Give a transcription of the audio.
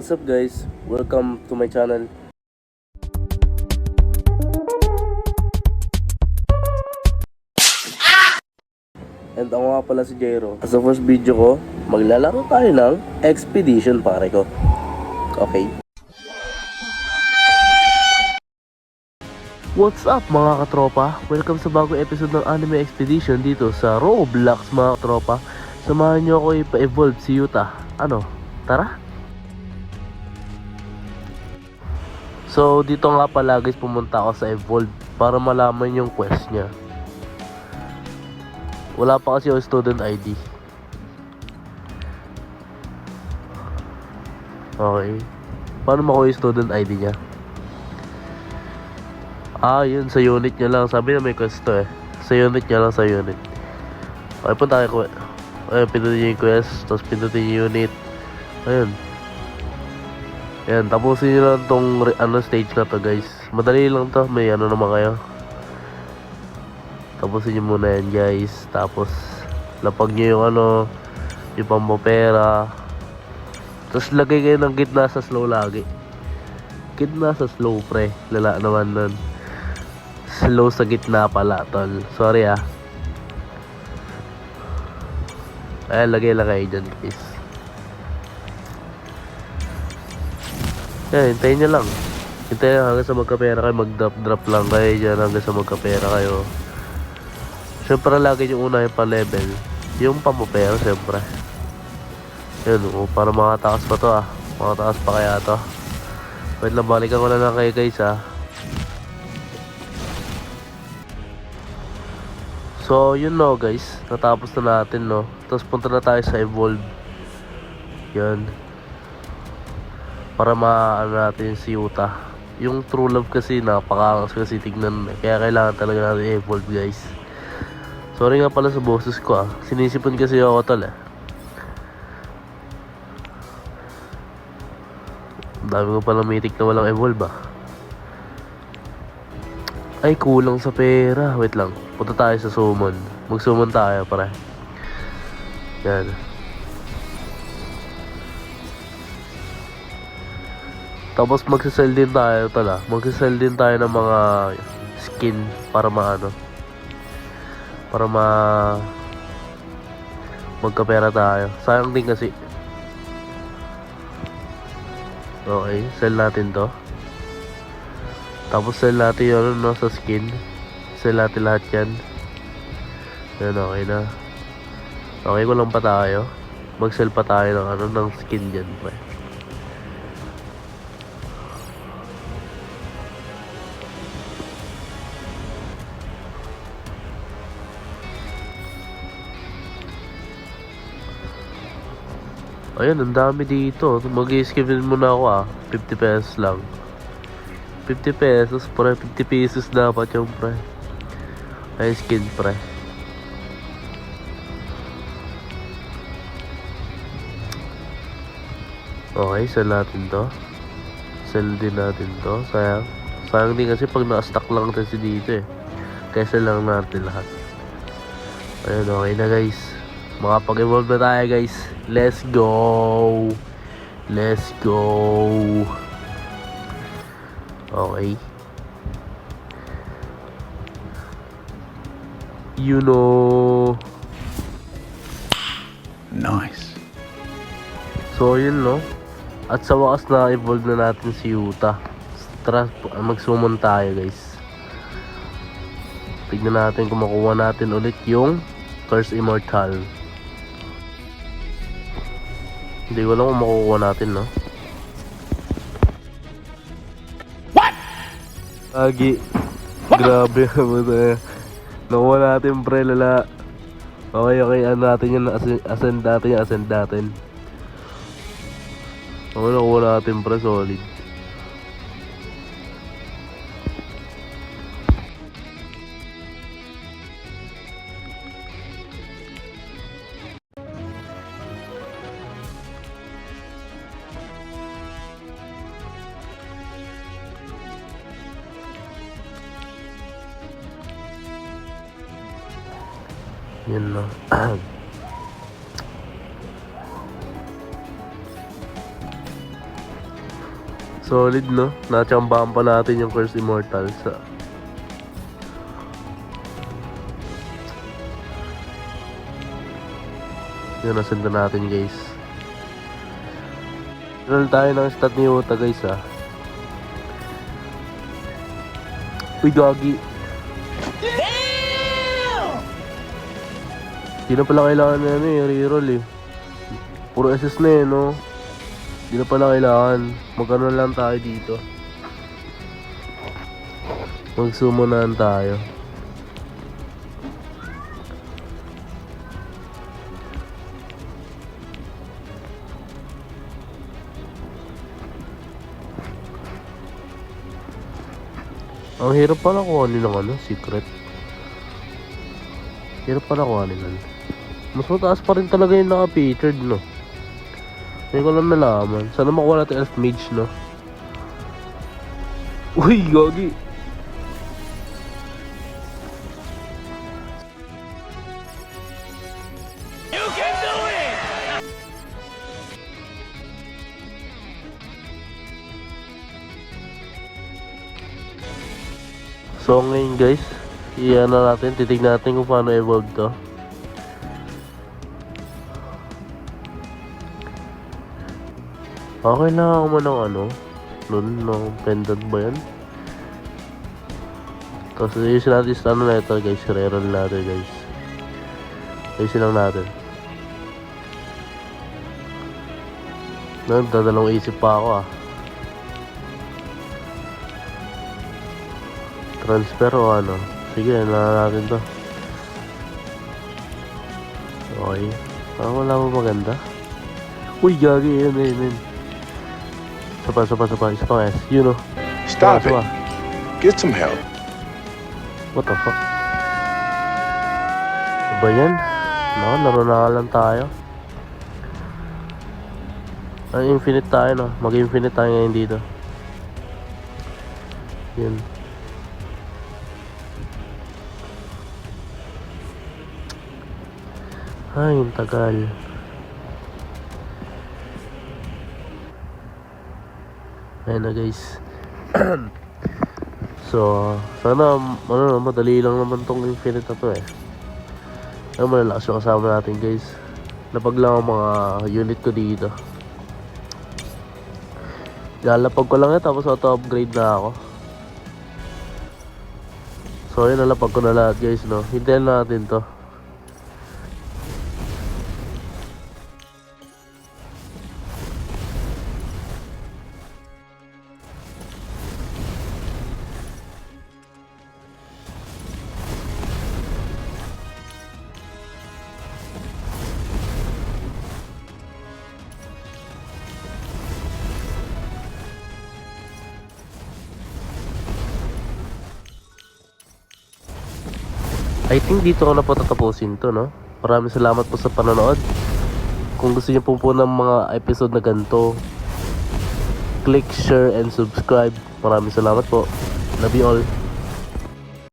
What's up guys? Welcome to my channel. And ako nga pala si Jairo. Sa first video ko, maglalaro tayo ng Expedition pare ko. Okay. What's up mga katropa? Welcome sa bagong episode ng Anime Expedition dito sa Roblox mga katropa. Samahan nyo ako ipa-evolve si Yuta. Ano? Tara? So dito nga pala guys, pumunta ako sa Evolve para malaman yung quest niya. Wala pa kasi yung student ID. Okay. Paano makuha yung student ID niya? Yun sa unit niya lang. Sabi na may quest to eh. Sa unit niya lang, sa unit. Okay, punta kayo. Ayun, pindutin yung quest. Tapos pindutin yung unit. Ayun. Ayan, tapusin nyo lang tong stage na to guys. Madali lang to. May ano naman kayo. Tapusin nyo muna yan guys. Tapos lapag nyo yung yung pampapera. Tapos lagay kayo ng gitna sa slow lagi. Gitna sa slow pre. Lala naman nun. Slow sa gitna pala tol. Sorry Ayan, lagay lang kayo dyan guys. Ayan, hintayin nyo lang. Hintayin lang hanggang sa magkapera kayo. Mag-drop lang kayo dyan hanggang sa magkapera kayo. Siyempre lagi yung una yung pa-level. Yung pampapera siyempre. Yun, para makataas pa to Makataas pa kaya to. Wait lang, balikan ko na lang kayo guys So yun guys, natapos na natin Tapos punta na tayo sa Evolve. Yan. Para maano natin si Yuta. Yung true love kasi napakaangas kasi tignan. Kaya kailangan talaga natin Evolve guys. Sorry nga pala sa boses ko Sinisipon kasi ako tol Dami ko palang mythic na walang Evolve Ay, kulang sa pera. Wait lang. Punta tayo sa summon. Mag-summon tayo, pare. Yan. Tapos magsasell din tayo, tala. Magsasell din tayo ng mga skin para para magkapera tayo. Sayang din kasi. Okay, sell natin to. Tapos sell natin yun sa skin. Sell natin lahat yan. Yan, okay na. Okay ko lang pa tayo. Mag-sell pa tayo ng skin dyan pre. Ayun, ang dami dito. Mag-i-skip din muna ako 50 pesos lang. 50 pesos pre, 50 pesos dapat yung pre. Ay skin pre. Okay, sell natin to. Sell din natin to. Sayang din kasi pag na-stack lang kasi dito Kaya sell lang natin lahat. Ayun, okay na guys. Makapag-evolve na tayo guys. Let's go. Let's go. Okay. Nice. So yun At sa wakas na evolve na natin si Yuta. Tara, mag-summon tayo guys. Tignan natin kung makuha natin ulit yung Curse Immortal. Hindi ko lang kung makukuha natin Agi. Grabe. Nakuha natin pre, lala. Okay, natin yun. Ascend natin. Okay, nakuha natin pre, solid. Yun Solid, no? Natsambahan pa natin yung Curse Immortals. Yun, nasenda natin, guys. Roll tayo ng stat ni Yuta, guys, Uy, gagi. Di na pala kailangan na reroll Puro SS na no? Di na pala kailangan. Magano lang tayo dito. Magsumunan tayo. Ang hirap pala kuhanin ng secret. Hirap pala kuhanin nun. Mas mataas pa rin talaga yung naka-featured, no? Hindi ko lang nalaman. Sana makuha natin Elf Mage, no? Uy, gagi! You can do it! So ngayon guys, iyan na natin, titignan natin kung paano evolve to. Okay na ako man ng ng pendant ba yan? Tapos ayusin natin sa na ito guys, reroll natin guys. Ayusin lang natin. Dadalawang isip pa ako Transfer o Sige, natin to. Okay. Wala mo maganda. Uy, gagi. Yun. Sapa. Isa pa guys. You know. Stop it. Get some help. What the fuck? Ba yan? Laro na lang tayo. Infinite tayo, no? Mag-infinite tayo ngayon dito. Yun. Ay, yung tagal. Ayan na guys. So, sana madali lang naman tong infinite na to malalakas yung kasama natin guys. Lapag lang ang mga unit ko dito. Lalapag ko lang tapos auto-upgrade na ako. So, yun, nalapag ko na lahat guys, no? Hintayin natin to. I think dito ko na po tatapusin to, no? Maraming salamat po sa panonood. Kung gusto niyo po ng mga episode na ganito, click, share, and subscribe. Maraming salamat po. Love you all.